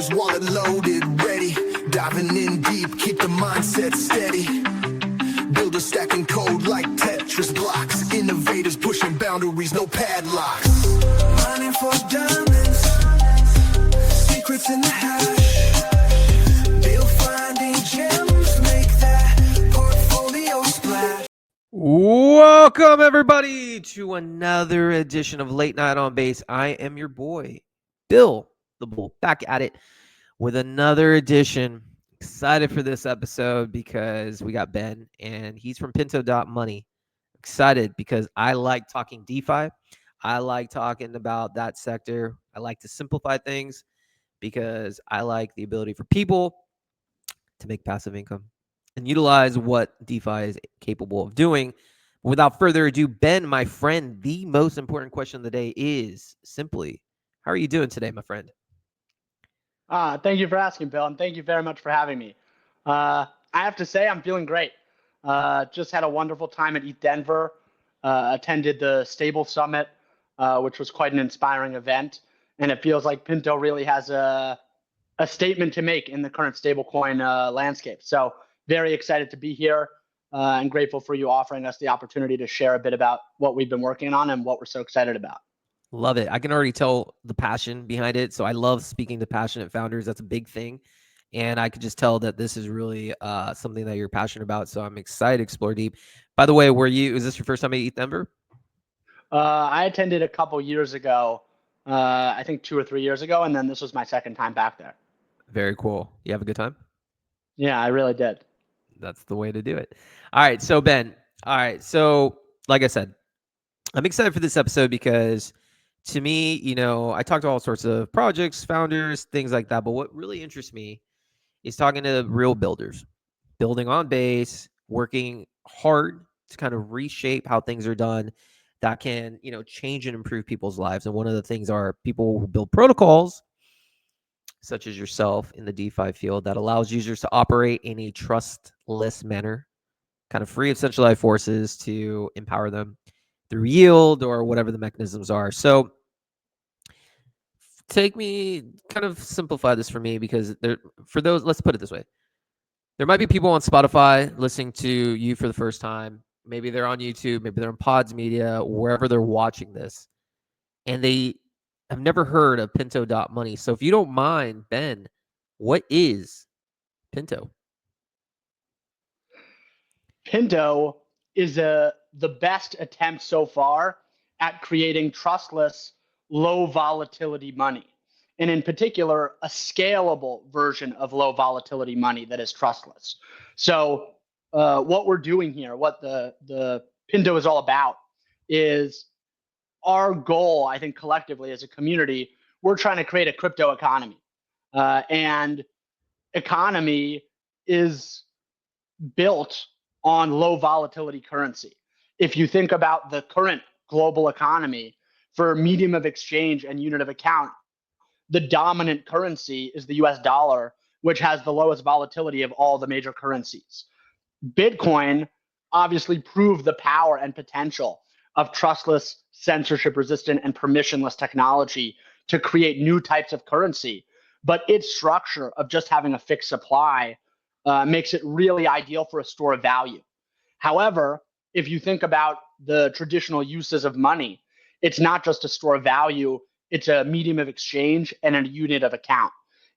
Hackers wallet loaded, ready. Diving in deep, keep the mindset steady. Builders stacking code like Tetris blocks. Innovators pushing boundaries, no padlocks. Mining for diamonds, secrets in the hash. Bill finding gems, make that portfolio splash. Welcome everybody to another edition of Late Night on Base. I am your boy, Bill the Bull, back at it with another edition. Excited for this episode because we got Ben and he's from Pinto Money. Excited because I like talking DeFi. I like talking about that sector. I like to simplify things because I like the ability for people to make passive income and utilize what DeFi is capable of doing. Without further ado, Ben, my friend, the most important question of the day is simply, how are you doing today, my friend? Thank you for asking, Bill, and thank you very much for having me. I have to say I'm feeling great. Just had a wonderful time at ETH Denver, attended the Stable Summit, which was quite an inspiring event, and it feels like Pinto really has a statement to make in the current stablecoin landscape. So very excited to be here and grateful for you offering us the opportunity to share a bit about what we've been working on and what we're so excited about. Love it. I can already tell the passion behind it. So I love speaking to passionate founders. That's a big thing. And I could just tell that this is really something that you're passionate about. So I'm excited to explore deep. By the way, is this your first time at ETH Denver? I attended a couple years ago, I think 2 or 3 years ago. And then this was my second time back there. Very cool. You have a good time? Yeah, I really did. That's the way to do it. All right. So Ben, So like I said, I'm excited for this episode because to me, I talk to all sorts of projects, founders, things like that. But what really interests me is talking to real builders, building on base, working hard to kind of reshape how things are done that can, change and improve people's lives. And one of the things are people who build protocols, such as yourself in the DeFi field, that allows users to operate in a trustless manner, kind of free of centralized forces to empower them through yield or whatever the mechanisms are. So kind of simplify this for me, because let's put it this way. There might be people on Spotify listening to you for the first time. Maybe they're on YouTube, maybe they're on Pods Media, wherever they're watching this, and they have never heard of Pinto Money. So if you don't mind, Ben, what is Pinto? Pinto is the best attempt so far at creating trustless, low volatility money. And in particular, a scalable version of low volatility money that is trustless. So what we're doing here, what the Pinto is all about, is our goal, I think collectively as a community, we're trying to create a crypto economy. And economy is built on low volatility currency. If you think about the current global economy, for medium of exchange and unit of account, the dominant currency is the US dollar, which has the lowest volatility of all the major currencies. Bitcoin obviously proved the power and potential of trustless, censorship resistant, and permissionless technology to create new types of currency. But its structure of just having a fixed supply makes it really ideal for a store of value. However, if you think about the traditional uses of money, it's not just a store of value, it's a medium of exchange and a unit of account.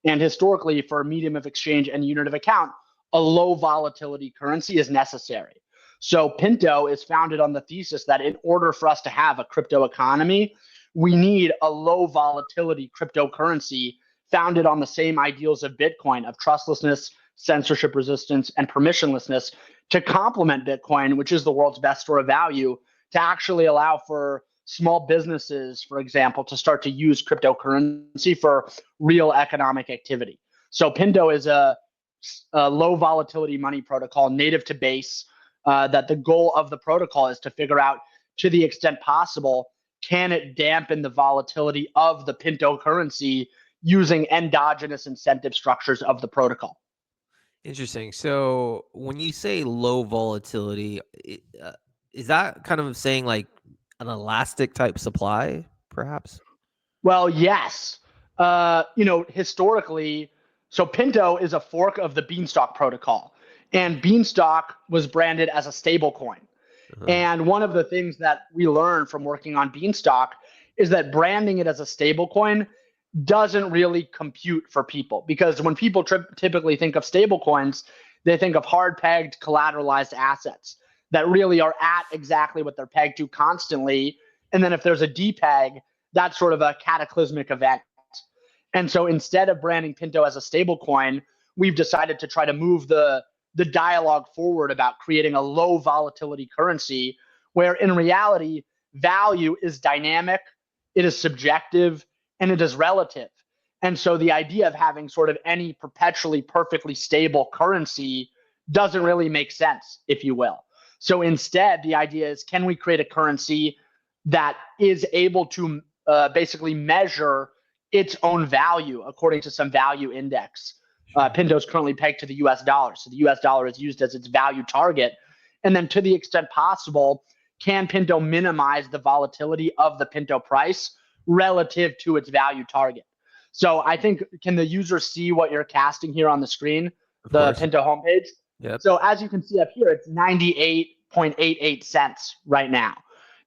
And historically, for a medium of exchange and unit of account, a low volatility currency is necessary. So Pinto is founded on the thesis that in order for us to have a crypto economy, we need a low volatility cryptocurrency founded on the same ideals of Bitcoin, of trustlessness, censorship resistance, and permissionlessness, to complement Bitcoin, which is the world's best store of value, to actually allow for small businesses, for example, to start to use cryptocurrency for real economic activity. So Pinto is a low volatility money protocol native to Base, that the goal of the protocol is to figure out, to the extent possible, can it dampen the volatility of the Pinto currency using endogenous incentive structures of the protocol. Interesting. So when you say low volatility, is that kind of saying like an elastic type supply, perhaps? Well, yes. Historically, so Pinto is a fork of the Beanstalk protocol, and Beanstalk was branded as a stable coin. And one of the things that we learned from working on Beanstalk is that branding it as a stable coin doesn't really compute for people, because when people typically think of stable coins, they think of hard pegged collateralized assets that really are at exactly what they're pegged to constantly. And then if there's a depeg, that's sort of a cataclysmic event. And so instead of branding Pinto as a stable coin, we've decided to try to move the dialogue forward about creating a low volatility currency where in reality, value is dynamic, it is subjective, and it is relative. And so the idea of having sort of any perpetually perfectly stable currency doesn't really make sense, if you will. So instead, the idea is, can we create a currency that is able to basically measure its own value according to some value index? Pinto is currently pegged to the US dollar. So the US dollar is used as its value target. And then to the extent possible, can Pinto minimize the volatility of the Pinto price relative to its value target? So I think, can the user see what you're casting here on the screen, the Pinto homepage? Yep. So as you can see up here, it's 98.88 cents right now.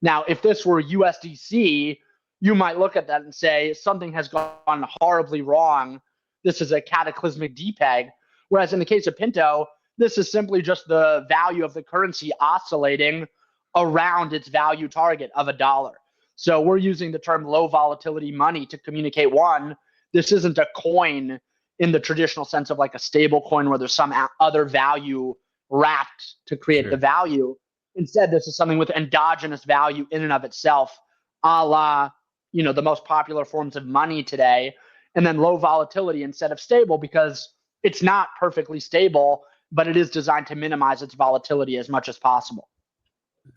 Now, if this were USDC, you might look at that and say something has gone horribly wrong. This is a cataclysmic depeg. Whereas in the case of Pinto, this is simply just the value of the currency oscillating around its value target of $1. So we're using the term low volatility money to communicate, one, this isn't a coin in the traditional sense of like a stable coin where there's some other value wrapped to create the value. Instead, this is something with endogenous value in and of itself, a la, the most popular forms of money today. And then low volatility instead of stable, because it's not perfectly stable, but it is designed to minimize its volatility as much as possible.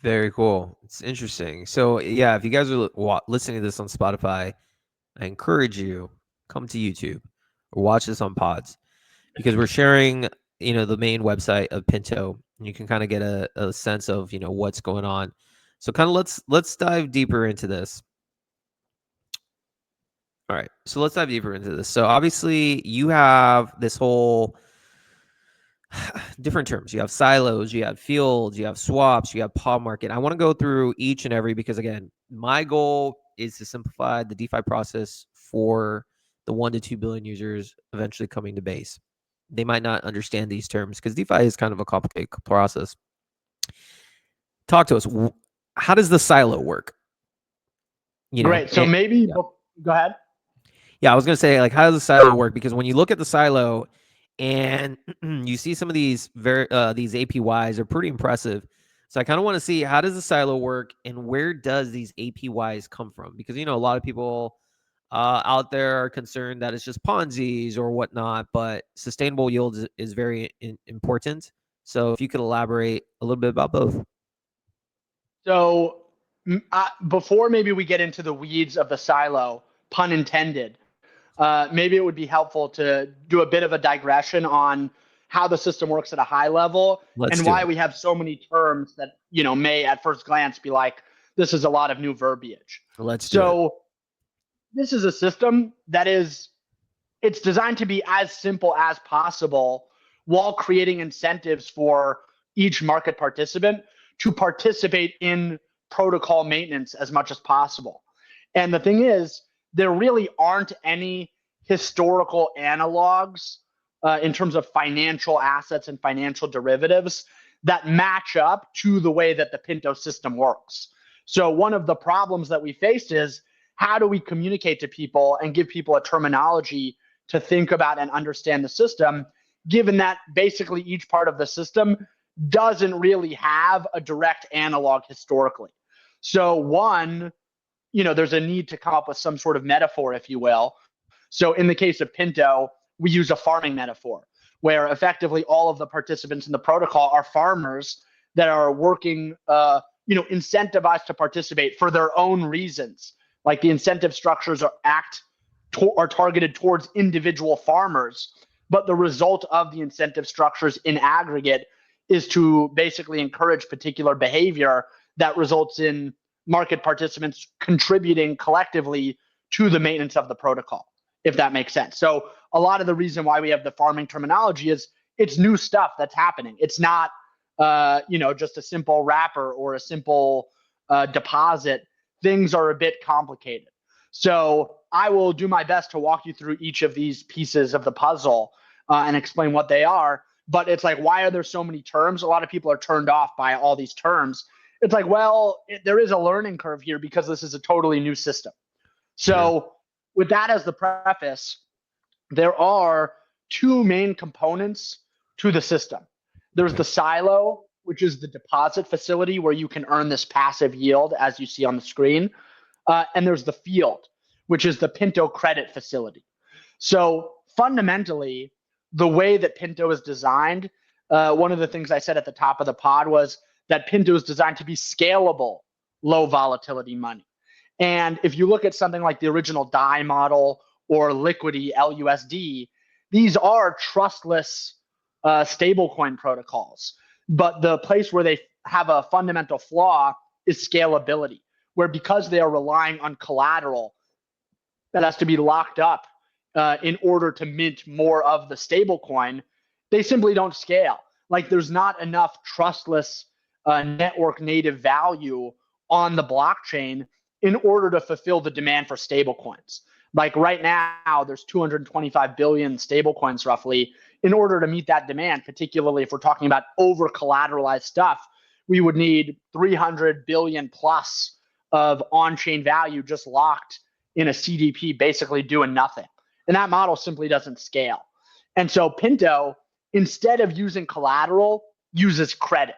Very cool. It's interesting. So yeah, if you guys are listening to this on Spotify, I encourage you, come to YouTube or watch this on Pods, because we're sharing, the main website of Pinto, and you can kind of get a sense of, what's going on. So kind of let's dive deeper into this. All right. So let's dive deeper into this. So obviously you have this whole different terms. You have silos, you have fields, you have swaps, you have pod market. I want to go through each and every, because again, my goal is to simplify the DeFi process for the 1 to 2 billion users eventually coming to base. They might not understand these terms because DeFi is kind of a complicated process. Talk to us. How does the silo work? Great. So maybe go ahead. Yeah, I was going to say, like, how does the silo work? Because when you look at the silo and you see some of these these APYs are pretty impressive. So I kind of want to see, how does the silo work and where does these APYs come from? Because, a lot of people out there are concerned that it's just Ponzi's or whatnot, but sustainable yield is very important. So if you could elaborate a little bit about both. So before maybe we get into the weeds of the silo, pun intended, maybe it would be helpful to do a bit of a digression on how the system works at a high level and why we have so many terms that, may at first glance be like, this is a lot of new verbiage. So this is a system that it's designed to be as simple as possible while creating incentives for each market participant to participate in protocol maintenance as much as possible. And the thing is, there really aren't any historical analogs in terms of financial assets and financial derivatives that match up to the way that the Pinto system works. So one of the problems that we faced is, how do we communicate to people and give people a terminology to think about and understand the system, given that basically each part of the system doesn't really have a direct analog historically. So one, there's a need to come up with some sort of metaphor, if you will. So in the case of Pinto, we use a farming metaphor, where effectively all of the participants in the protocol are farmers that are working, incentivized to participate for their own reasons. Like the incentive structures are targeted towards individual farmers, but the result of the incentive structures in aggregate is to basically encourage particular behavior that results in market participants contributing collectively to the maintenance of the protocol. if that makes sense. So a lot of the reason why we have the farming terminology is it's new stuff that's happening. It's not, just a simple wrapper or a simple deposit. Things are a bit complicated. So I will do my best to walk you through each of these pieces of the puzzle and explain what they are. But it's like, why are there so many terms? A lot of people are turned off by all these terms. It's like, well, there is a learning curve here because this is a totally new system. So with that as the preface, there are two main components to the system. There's the silo, which is the deposit facility where you can earn this passive yield, as you see on the screen. And there's the field, which is the Pinto credit facility. So fundamentally, the way that Pinto is designed, one of the things I said at the top of the pod was that Pinto is designed to be scalable, low volatility money. And if you look at something like the original DAI model or Liquidity, LUSD, these are trustless stablecoin protocols. But the place where they have a fundamental flaw is scalability, where because they are relying on collateral that has to be locked up in order to mint more of the stablecoin, they simply don't scale. Like there's not enough trustless network native value on the blockchain in order to fulfill the demand for stablecoins. Like right now, there's 225 billion stablecoins roughly. In order to meet that demand, particularly if we're talking about over collateralized stuff, we would need 300 billion plus of on-chain value just locked in a CDP, basically doing nothing. And that model simply doesn't scale. And so Pinto, instead of using collateral, uses credit.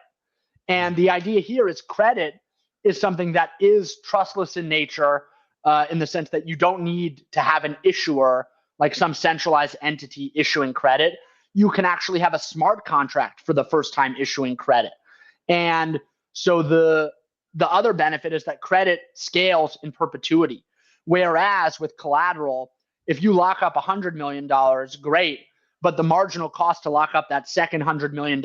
And the idea here is credit is something that is trustless in nature, in the sense that you don't need to have an issuer, like some centralized entity issuing credit. You can actually have a smart contract for the first time issuing credit. And so the other benefit is that credit scales in perpetuity. Whereas with collateral, if you lock up $100 million, great, but the marginal cost to lock up that second $100 million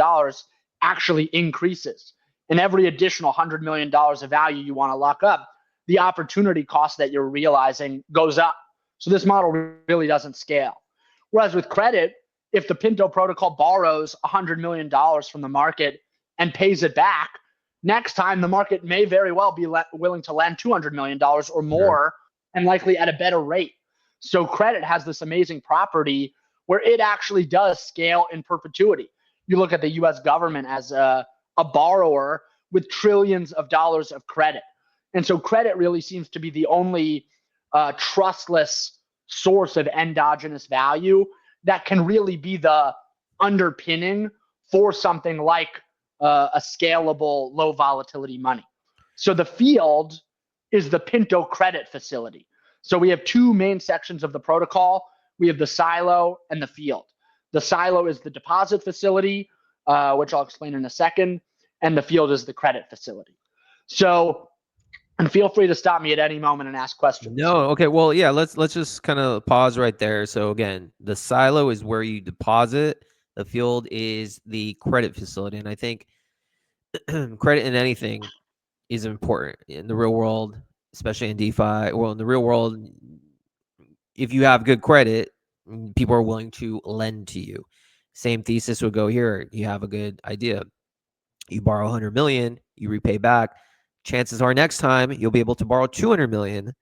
actually increases. And every additional $100 million of value you want to lock up, the opportunity cost that you're realizing goes up. So this model really doesn't scale. Whereas with credit, if the Pinto protocol borrows $100 million from the market and pays it back, next time the market may very well be willing to lend $200 million or more, and likely at a better rate. So credit has this amazing property where it actually does scale in perpetuity. You look at the US government as a borrower with trillions of dollars of credit. And so credit really seems to be the only trustless source of endogenous value that can really be the underpinning for something like a scalable, low volatility money. So the field is the Pinto credit facility. So we have two main sections of the protocol. We have the silo and the field. The silo is the deposit facility, which I'll explain in a second, and the field is the credit facility. So, and feel free to stop me at any moment and ask questions. No, okay, well, yeah, let's just kind of pause right there. So again, the silo is where you deposit. The field is the credit facility, and I think credit in anything is important in the real world, especially in DeFi. Well, in the real world, if you have good credit, people are willing to lend to you. Same thesis would go here. You have a good idea. You borrow 100 million, you repay back. Chances are next time you'll be able to borrow 200 million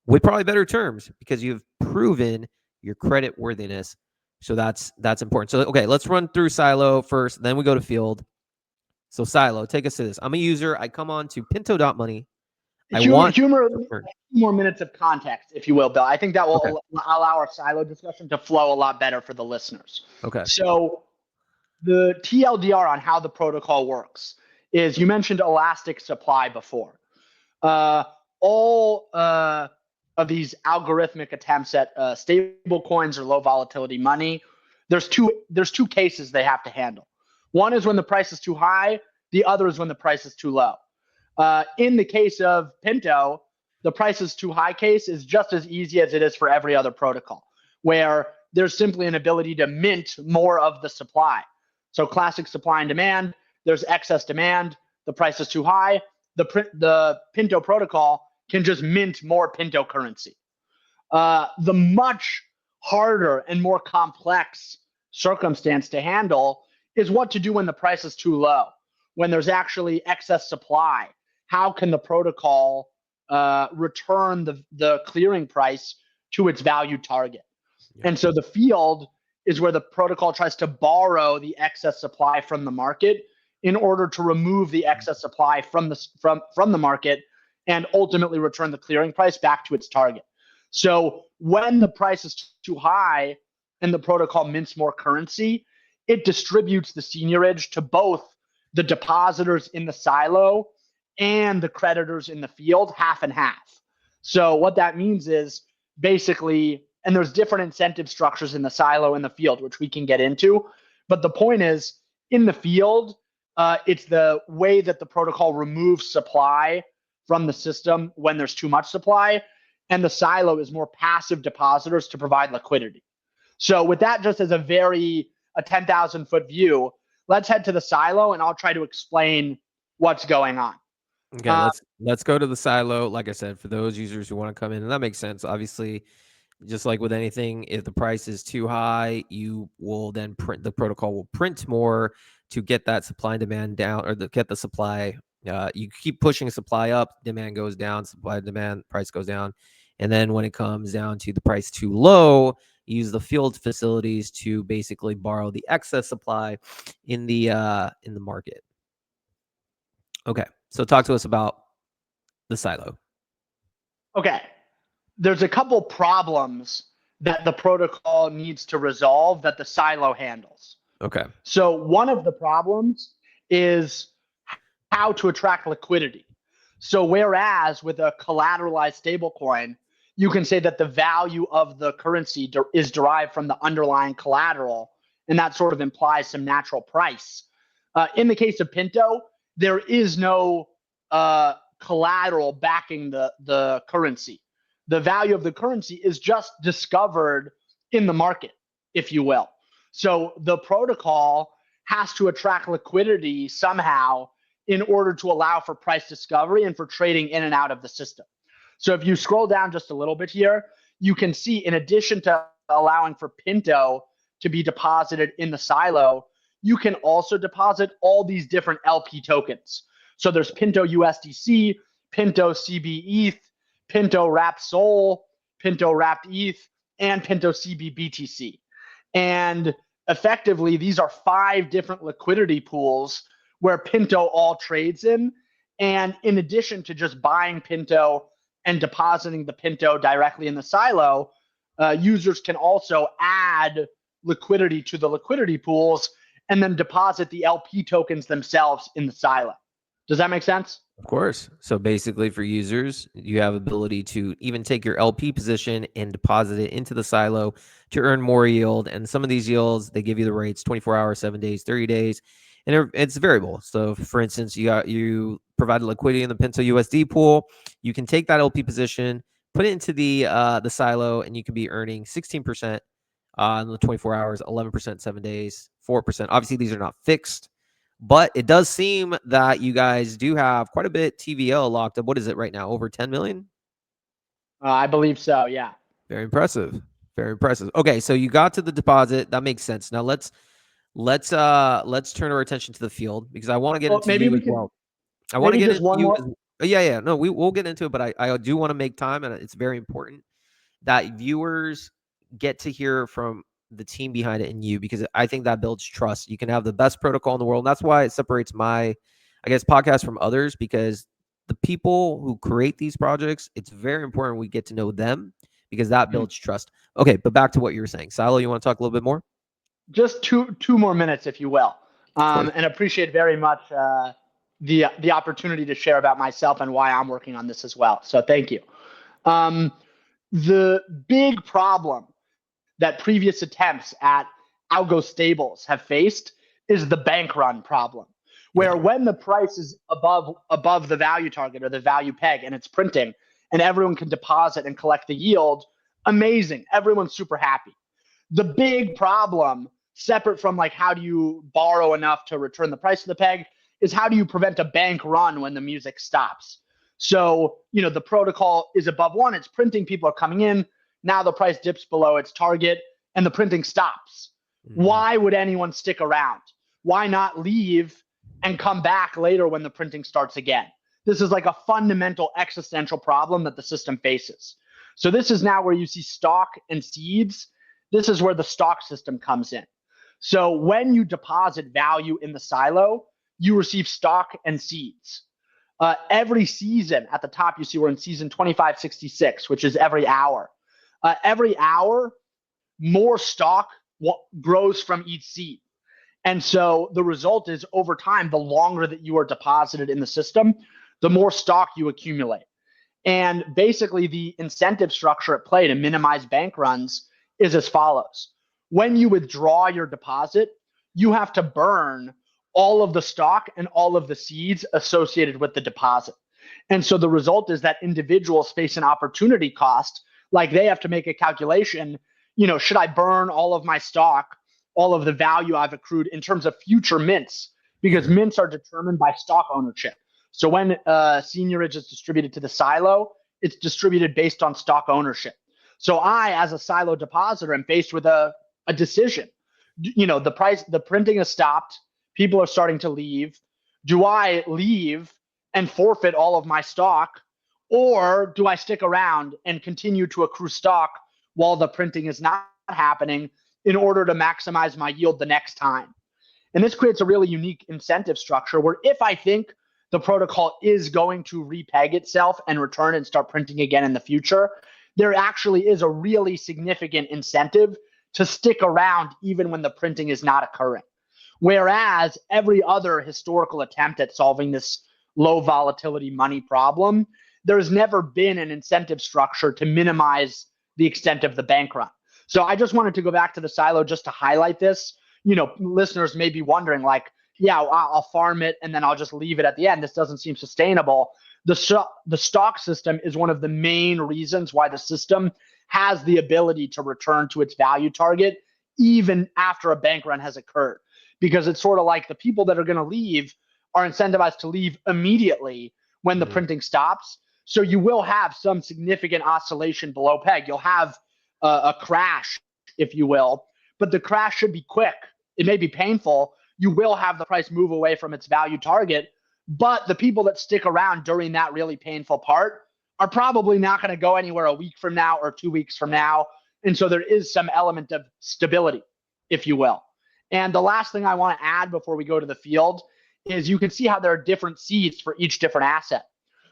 with probably better terms because you've proven your credit worthiness. So that's important. So, okay, let's run through Silo first, then we go to Field. So Silo, take us to this. I'm a user. I come on to pinto.money. Humor more minutes of context, if you will, Bill. I think that will allow our Silo discussion to flow a lot better for the listeners. Okay. So the TLDR on how the protocol works is, you mentioned elastic supply before. All of these algorithmic attempts at stable coins or low volatility money, there's two cases they have to handle. One is when the price is too high. The other is when the price is too low. In the case of Pinto, the price is too high case is just as easy as it is for every other protocol, where there's simply an ability to mint more of the supply. So classic supply and demand, there's excess demand, the price is too high, the Pinto protocol can just mint more Pinto currency. The much harder and more complex circumstance to handle is what to do when the price is too low, when there's actually excess supply. How can the protocol return the clearing price to its value target? Yeah. And so the field is where the protocol tries to borrow the excess supply from the market in order to remove the excess supply from the market and ultimately return the clearing price back to its target. So when the price is too high and the protocol mints more currency, it distributes the seigniorage to both the depositors in the silo and the creditors in the field, half and half. So what that means is basically, and there's different incentive structures in the silo and the field, which we can get into. But the point is, in the field, it's the way that the protocol removes supply from the system when there's too much supply. And the silo is more passive depositors to provide liquidity. So with that just as a 10,000 foot view, let's head to the silo and I'll try to explain what's going on. Okay, let's go to the silo. Like I said, for those users who want to come in, and that makes sense. Obviously, just like with anything, if the price is too high, you will then the protocol will print more to get that supply and demand down, or get the supply. You keep pushing supply up, demand goes down, supply demand, price goes down. And then when it comes down to the price too low, you use the field facilities to basically borrow the excess supply in the market. Okay, so talk to us about the silo. Okay, there's a couple problems that the protocol needs to resolve that the silo handles. Okay. So one of the problems is how to attract liquidity. So whereas with a collateralized stablecoin, you can say that the value of the currency is derived from the underlying collateral, and that sort of implies some natural price. In the case of Pinto, there is no collateral backing the currency. The value of the currency is just discovered in the market, if you will. So the protocol has to attract liquidity somehow in order to allow for price discovery and for trading in and out of the system. So if you scroll down just a little bit here, you can see in addition to allowing for Pinto to be deposited in the silo, you can also deposit all these different LP tokens. So there's Pinto USDC, Pinto CB ETH, Pinto Wrapped Sol, Pinto Wrapped ETH, and Pinto CB BTC. And effectively, these are 5 different liquidity pools where Pinto all trades in. And in addition to just buying Pinto and depositing the Pinto directly in the silo, users can also add liquidity to the liquidity pools and then deposit the LP tokens themselves in the silo. Does that make sense? Of course. So basically for users, you have ability to even take your LP position and deposit it into the silo to earn more yield. And some of these yields, they give you the rates 24 hours, 7 days, 30 days, and it's variable. So for instance, you provide liquidity in the Pinto USD pool. You can take that LP position, put it into the silo, and you can be earning 16% in the 24 hours, 11%, 7 days, 4%. Obviously, these are not fixed. But it does seem that you guys do have quite a bit TVL locked up. What is it right now? Over 10 million? I believe so, yeah. Very impressive. Very impressive. Okay, so you got to the deposit. That makes sense. Now let's turn our attention to the field because I want to get into you as well. I want to get into you. Yeah. No, we'll get into it, but I do want to make time, and it's very important that viewers get to hear from the team behind it and you, because I think that builds trust. You can have the best protocol in the world. And that's why it separates my, podcast from others, because the people who create these projects, it's very important we get to know them because that builds trust. Okay, but back to what you were saying. Silo, you want to talk a little bit more? Just two more minutes, if you will. And appreciate very much the opportunity to share about myself and why I'm working on this as well. So thank you. The big problem that previous attempts at algo stables have faced is the bank run problem, where when the price is above the value target or the value peg and it's printing and everyone can deposit and collect the yield, amazing. Everyone's super happy. The big problem, separate from like how do you borrow enough to return the price of the peg, is how do you prevent a bank run when the music stops? So, the protocol is above 1, it's printing, people are coming in. Now the price dips below its target and the printing stops. Why would anyone stick around? Why not leave and come back later when the printing starts again? This is like a fundamental existential problem that the system faces. So this is now where you see stock and seeds. This is where the stock system comes in. So when you deposit value in the silo, you receive stock and seeds. Every season at the top, you see we're in season 2566, which is every hour. Every hour, more stock grows from each seed. And so the result is over time, the longer that you are deposited in the system, the more stock you accumulate. And basically the incentive structure at play to minimize bank runs is as follows. When you withdraw your deposit, you have to burn all of the stock and all of the seeds associated with the deposit. And so the result is that individuals face an opportunity cost, like they have to make a calculation, should I burn all of my stock, all of the value I've accrued in terms of future mints, because mints are determined by stock ownership. So when seniorage is distributed to the silo, it's distributed based on stock ownership. So I, as a silo depositor, am faced with a decision. The printing has stopped. People are starting to leave. Do I leave and forfeit all of my stock, or do I stick around and continue to accrue stock while the printing is not happening in order to maximize my yield the next time? And this creates a really unique incentive structure where if I think the protocol is going to repeg itself and return and start printing again in the future, there actually is a really significant incentive to stick around even when the printing is not occurring. Whereas every other historical attempt at solving this low volatility money problem, there's never been an incentive structure to minimize the extent of the bank run. So I just wanted to go back to the silo just to highlight this. Listeners may be wondering, like, yeah, I'll farm it and then I'll just leave it at the end. This doesn't seem sustainable. The stock system is one of the main reasons why the system has the ability to return to its value target even after a bank run has occurred. Because it's sort of like the people that are going to leave are incentivized to leave immediately when the printing stops. So you will have some significant oscillation below peg. You'll have a crash, if you will, but the crash should be quick. It may be painful. You will have the price move away from its value target, but the people that stick around during that really painful part are probably not going to go anywhere a week from now or 2 weeks from now. And so there is some element of stability, if you will. And the last thing I want to add before we go to the field is you can see how there are different seeds for each different asset.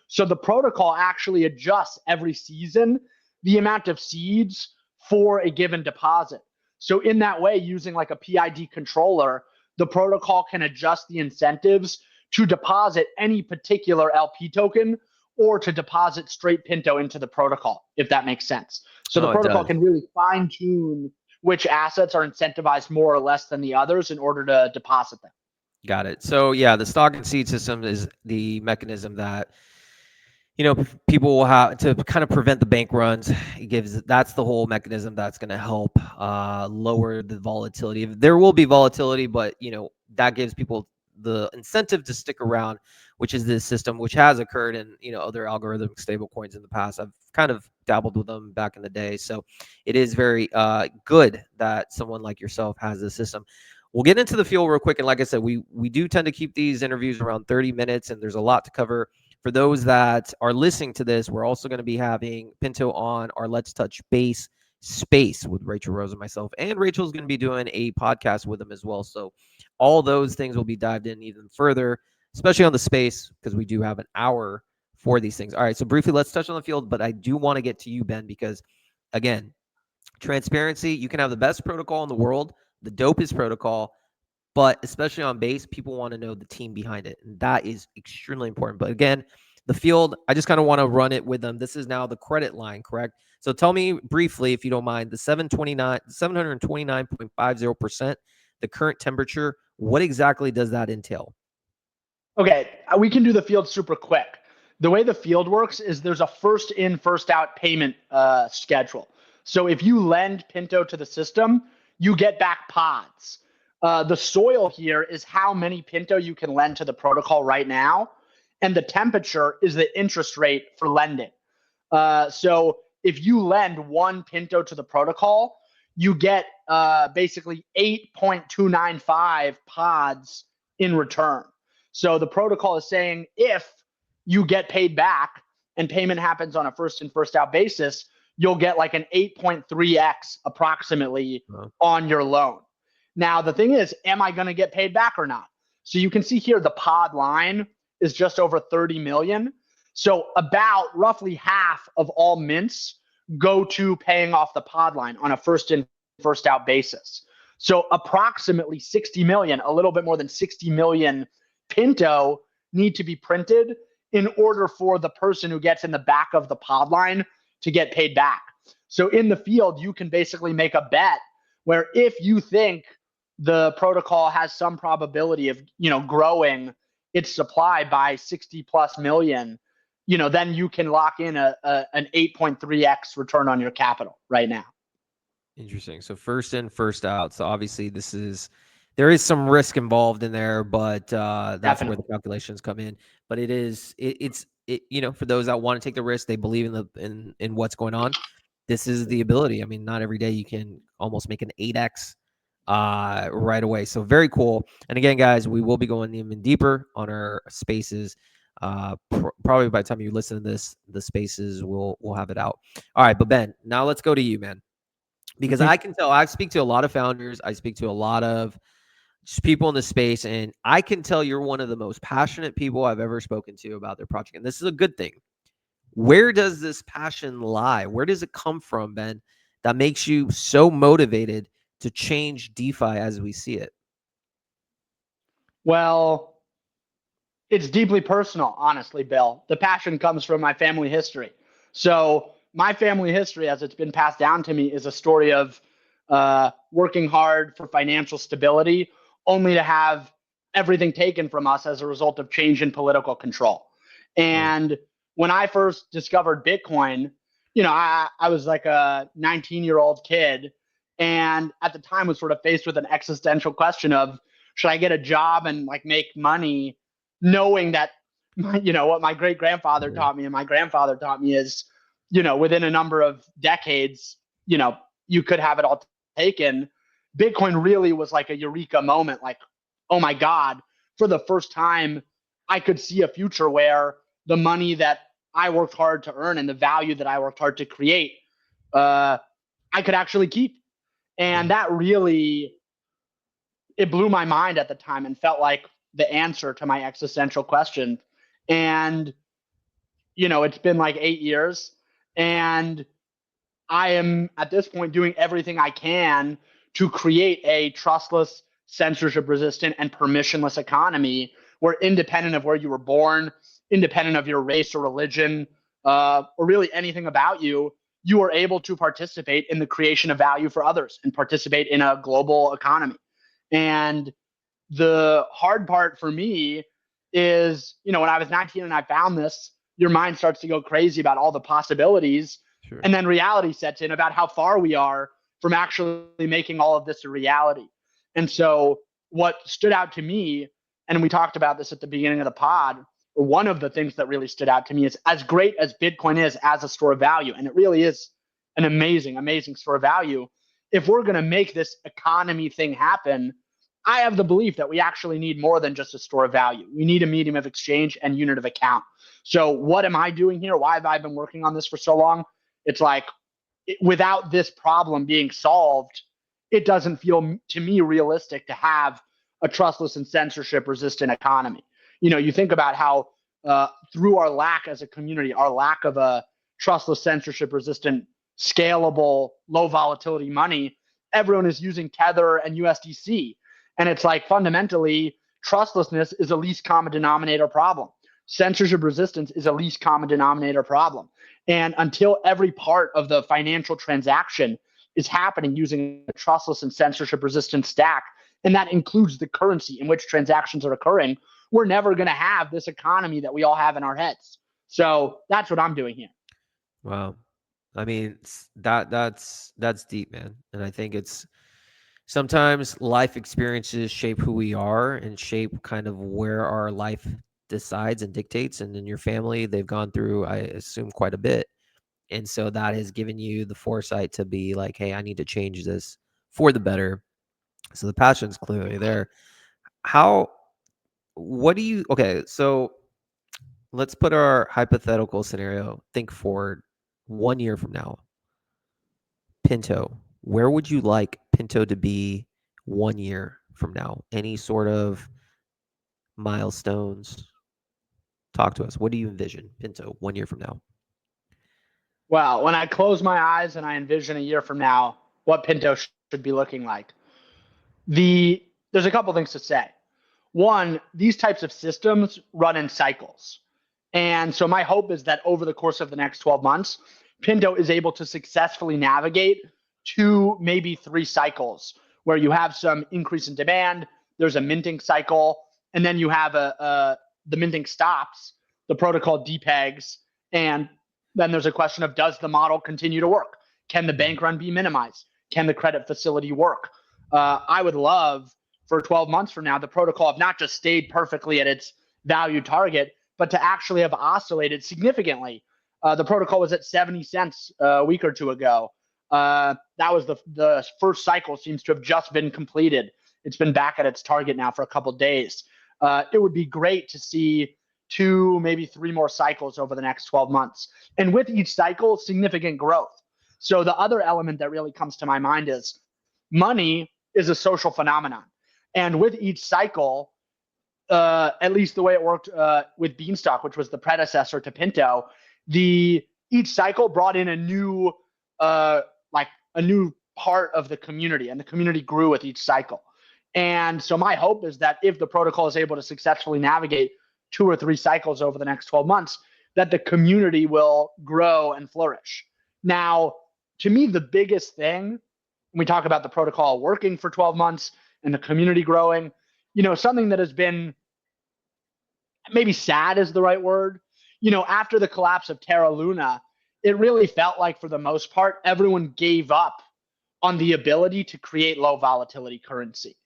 So the protocol actually adjusts every season the amount of seeds for a given deposit. So in that way, using like a PID controller, the protocol can adjust the incentives to deposit any particular LP token or to deposit straight Pinto into the protocol, if that makes sense. So the protocol can really fine tune which assets are incentivized more or less than the others in order to deposit them. Got it. So yeah, the stock and seed system is the mechanism that people will have to kind of prevent the bank runs. That's the whole mechanism that's going to help lower the volatility. There will be volatility, but that gives people the incentive to stick around, which is this system, which has occurred in other algorithmic stablecoins in the past. I've kind of dabbled with them back in the day, so it is very good that someone like yourself has this system. We'll get into the field real quick, and like I said, we do tend to keep these interviews around 30 minutes, and there's a lot to cover. For those that are listening to this, we're also going to be having Pinto on our Let's Touch Base space with Rachel Rose and myself, and Rachel's going to be doing a podcast with him as well. So all those things will be dived in even further, especially on the space, because we do have an hour for these things. All right, so briefly, let's touch on the field, but I do want to get to you, Ben, because again, transparency, you can have the best protocol in the world, the dopest protocol, but especially on base, people want to know the team behind it. And that is extremely important. But again, the field, I just kind of want to run it with them. This is now the credit line, correct? So tell me briefly, if you don't mind, the 729.50%, the current temperature, what exactly does that entail? Okay, we can do the field super quick. The way the field works is there's a first in, first out payment schedule. So if you lend Pinto to the system, you get back pods. The soil here is how many Pinto you can lend to the protocol right now. And the temperature is the interest rate for lending. So if you lend 1 Pinto to the protocol, you get basically 8.295 pods in return. So the protocol is saying if you get paid back and payment happens on a first in, first out basis, you'll get like an 8.3x approximately on your loan. Now, the thing is, am I going to get paid back or not? So you can see here the pod line is just over 30 million. So about roughly half of all mints go to paying off the pod line on a first in, first out basis. So approximately 60 million, a little bit more than 60 million Pinto need to be printed in order for the person who gets in the back of the pod line to get paid back. So in the field, you can basically make a bet where if you think the protocol has some probability of, growing its supply by 60 plus million, then you can lock in an 8.3x return on your capital right now. Interesting. So first in, first out. So obviously there is some risk involved in there, but that's Definitely where the calculations come in. But it's for those that want to take the risk, they believe in what's going on. This is the ability. I mean, not every day you can almost make an 8x right away. So very cool. And again, guys, we will be going even deeper on our spaces. Probably by the time you listen to this, the spaces we'll have it out. All right, but Ben, now let's go to you, man. Because I can tell, I speak to a lot of founders, I speak to a lot of just people in the space, and I can tell you're one of the most passionate people I've ever spoken to about their project. And this is a good thing. Where does this passion lie? Where does it come from, Ben, that makes you so motivated to change DeFi as we see it? Well, it's deeply personal, honestly, Bill. The passion comes from my family history. So my family history, as it's been passed down to me, is a story of working hard for financial stability, only to have everything taken from us as a result of change in political control. And when I first discovered Bitcoin, I was like a 19-year-old kid, and at the time was sort of faced with an existential question of, should I get a job and like make money, knowing that what my great grandfather taught me and my grandfather taught me is, within a number of decades, you could have it all taken. Bitcoin really was like a eureka moment. Like, oh my God, for the first time, I could see a future where the money that I worked hard to earn and the value that I worked hard to create, I could actually keep. And that really, it blew my mind at the time and felt like the answer to my existential question. And, it's been like 8 years, and I am at this point doing everything I can to create a trustless, censorship resistant, and permissionless economy where, independent of where you were born, independent of your race or religion, or really anything about you, you are able to participate in the creation of value for others and participate in a global economy. And the hard part for me is, when I was 19 and I found this, your mind starts to go crazy about all the possibilities. Sure. And then reality sets in about how far we are from actually making all of this a reality. And so what stood out to me, and we talked about this at the beginning of the pod, or one of the things that really stood out to me is, as great as Bitcoin is as a store of value, and it really is an amazing, amazing store of value, if we're going to make this economy thing happen, I have the belief that we actually need more than just a store of value. We need a medium of exchange and unit of account. So what am I doing here? Why have I been working on this for so long? It's like, without this problem being solved, it doesn't feel to me realistic to have a trustless and censorship resistant economy. You think about how through our lack as a community, our lack of a trustless, censorship resistant, scalable, low volatility money, everyone is using Tether and USDC. And it's like, fundamentally, trustlessness is a least common denominator problem. Censorship resistance is a least common denominator problem. And until every part of the financial transaction is happening using a trustless and censorship resistant stack, and that includes the currency in which transactions are occurring, we're never going to have this economy that we all have in our heads. So that's what I'm doing here. Wow. I mean, that's deep, man. And I think it's sometimes life experiences shape who we are and shape kind of where our life decides and dictates. And in your family, they've gone through, I assume, quite a bit. And so that has given you the foresight to be like, hey, I need to change this for the better. So the passion's clearly there. Okay, so let's put our hypothetical scenario. Think forward 1 year from now. Pinto, where would you like Pinto to be 1 year from now? Any sort of milestones? Talk to us. What do you envision Pinto 1 year from now? Well, when I close my eyes and I envision a year from now what Pinto should be looking like, there's a couple things to say. One, these types of systems run in cycles. And so my hope is that over the course of the next 12 months, Pinto is able to successfully navigate 2, maybe 3 cycles where you have some increase in demand, there's a minting cycle, and then you have the minting stops, the protocol depegs, and then there's a question of, does the model continue to work? Can the bank run be minimized? Can the credit facility work? I would love for 12 months from now, the protocol have not just stayed perfectly at its value target, but to actually have oscillated significantly. The protocol was at 70 cents a week or two ago. That was the first cycle seems to have just been completed. It's been back at its target now for a couple of days. It would be great to see 2, maybe 3 more cycles over the next 12 months. And with each cycle, significant growth. So the other element that really comes to my mind is money is a social phenomenon. And with each cycle, at least the way it worked with Beanstalk, which was the predecessor to Pinto, each cycle brought in a new part of the community, and the community grew with each cycle. And so my hope is that if the protocol is able to successfully navigate 2 or 3 cycles over the next 12 months, that the community will grow and flourish. Now, to me, the biggest thing when we talk about the protocol working for 12 months and the community growing, something that has been maybe sad is the right word. After the collapse of Terra Luna, it really felt like for the most part, everyone gave up on the ability to create low volatility currency.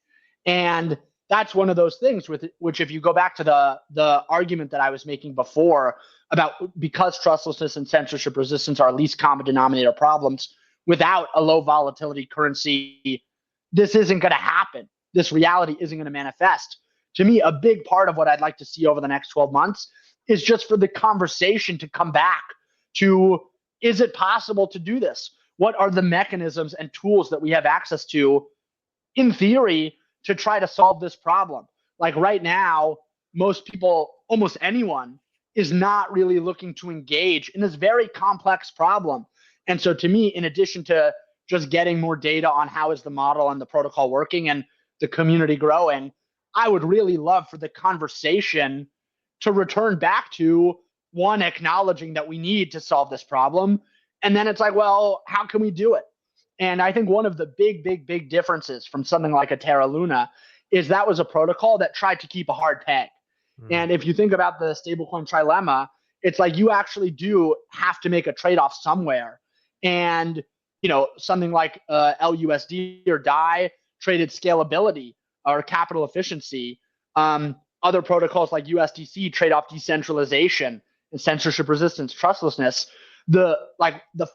And that's one of those things which if you go back to the argument that I was making before about because trustlessness and censorship resistance are least common denominator problems, without a low volatility currency, this isn't going to happen. This reality isn't going to manifest. To me, a big part of what I'd like to see over the next 12 months is just for the conversation to come back to, is it possible to do this? What are the mechanisms and tools that we have access to, in theory, to try to solve this problem? Like right now, most people, almost anyone, is not really looking to engage in this very complex problem. And so to me, in addition to just getting more data on how is the model and the protocol working and the community growing, I would really love for the conversation to return back to, one, acknowledging that we need to solve this problem. And then it's like, well, how can we do it? And I think one of the big differences from something like a Terra Luna is that was a protocol that tried to keep a hard peg. And if you think about the stablecoin trilemma, it's like you actually do have to make a trade-off somewhere. And something like LUSD or DAI traded scalability or capital efficiency. Other protocols like USDC trade off decentralization and censorship resistance, trustlessness. The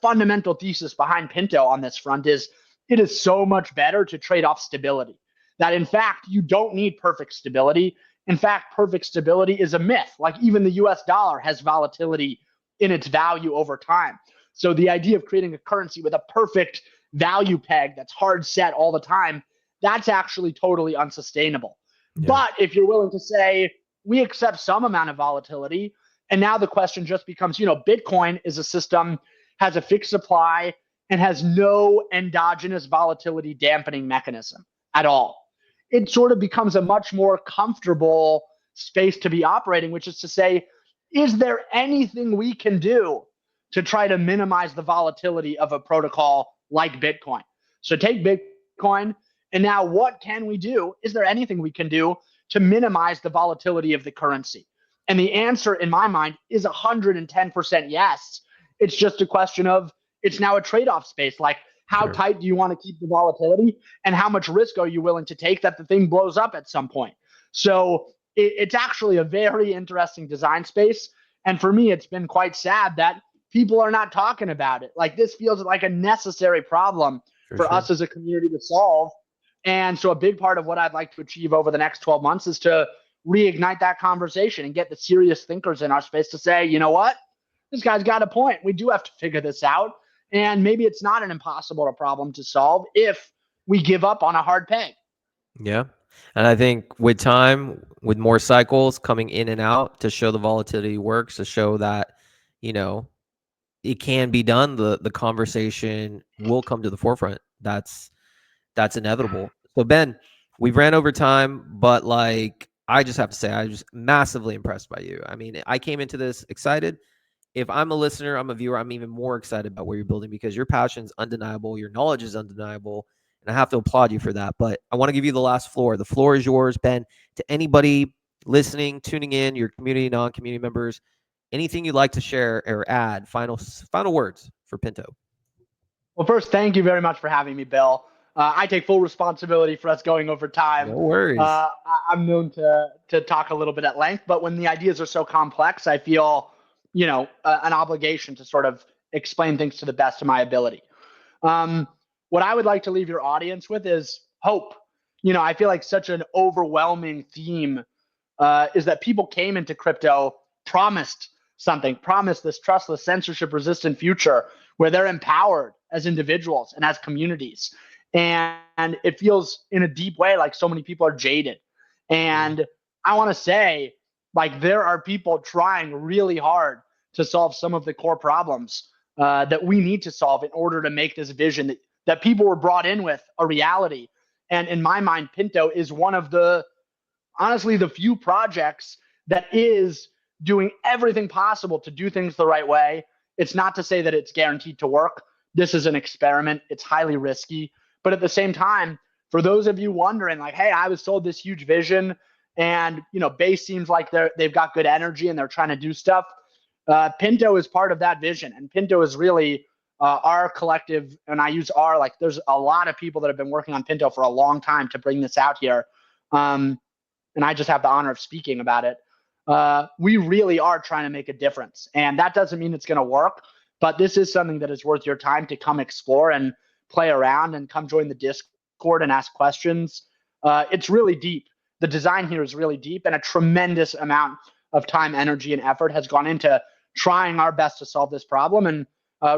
fundamental thesis behind Pinto on this front is it is so much better to trade off stability. That in fact, you don't need perfect stability. In fact, perfect stability is a myth. Like even the US dollar has volatility in its value over time. So the idea of creating a currency with a perfect value peg that's hard set all the time, that's actually totally unsustainable. Yeah. But if you're willing to say, we accept some amount of volatility, and now the question just becomes, Bitcoin is a system, has a fixed supply, and has no endogenous volatility dampening mechanism at all. It sort of becomes a much more comfortable space to be operating, which is to say, is there anything we can do to try to minimize the volatility of a protocol like Bitcoin? So take Bitcoin, and now what can we do? Is there anything we can do to minimize the volatility of the currency? And the answer in my mind is 110% yes. It's just a question of, it's now a trade-off space. Like, how tight do you want to keep the volatility, and how much risk are you willing to take that the thing blows up at some point? So it's actually a very interesting design space. And for me, it's been quite sad that people are not talking about it. Like, this feels like a necessary problem for us as a community to solve. And so a big part of what I'd like to achieve over the next 12 months is to reignite that conversation and get the serious thinkers in our space to say, you know what, this guy's got a point. We do have to figure this out. And maybe it's not an impossible problem to solve if we give up on a hard peg. Yeah. And I think with time, with more cycles coming in and out to show the volatility works, to show that, you know, it can be done, the conversation will come to the forefront. That's inevitable. So Ben, we've ran over time, but like, I just have to say, I was massively impressed by you. I mean, I came into this excited. If I'm a listener, I'm a viewer, I'm even more excited about what you're building because your passion is undeniable, your knowledge is undeniable, and I have to applaud you for that. But I want to give you the last floor. The floor is yours, Ben. To anybody listening, tuning in, your community, non-community members, anything you'd like to share or add, final words for Pinto. Well, first, thank you very much for having me, Bill. I take full responsibility for us going over time. No worries. I'm known to talk a little bit at length, but when the ideas are so complex, I feel, an obligation to sort of explain things to the best of my ability. What I would like to leave your audience with is hope. I feel like such an overwhelming theme is that people came into crypto promised something, promised this trustless, censorship-resistant future where they're empowered as individuals and as communities. And it feels in a deep way like so many people are jaded. And I want to say, like, there are people trying really hard to solve some of the core problems that we need to solve in order to make this vision that people were brought in with a reality. And in my mind, Pinto is one of honestly, the few projects that is doing everything possible to do things the right way. It's not to say that it's guaranteed to work. This is an experiment. It's highly risky. But at the same time, for those of you wondering, like, hey, I was sold this huge vision and, Base seems like they've got good energy and they're trying to do stuff. Pinto is part of that vision. And Pinto is really our collective. And I use our, like, there's a lot of people that have been working on Pinto for a long time to bring this out here. And I just have the honor of speaking about it. We really are trying to make a difference. And that doesn't mean it's going to work, but this is something that is worth your time to come explore and play around and come join the Discord and ask questions. It's really deep. The design here is really deep, and a tremendous amount of time, energy, and effort has gone into trying our best to solve this problem. And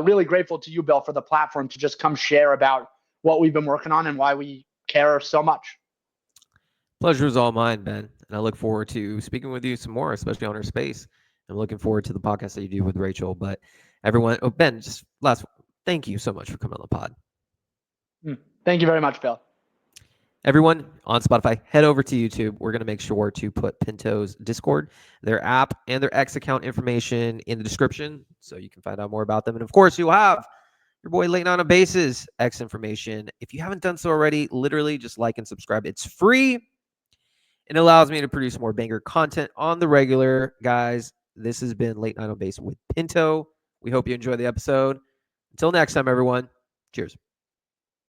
really grateful to you, Bill, for the platform to just come share about what we've been working on and why we care so much. Pleasure is all mine, Ben. And I look forward to speaking with you some more, especially on our space. I'm looking forward to the podcast that you do with Rachel. But everyone, Ben, just thank you so much for coming on the pod. Thank you very much, Bill. Everyone on Spotify, head over to YouTube. We're going to make sure to put Pinto's Discord, their app, and their X account information in the description so you can find out more about them. And of course, you'll have your boy Late Night on Base's X information. If you haven't done so already, literally just like and subscribe. It's free. It allows me to produce more banger content on the regular. Guys, this has been Late Night on Base with Pinto. We hope you enjoy the episode. Until next time, everyone. Cheers.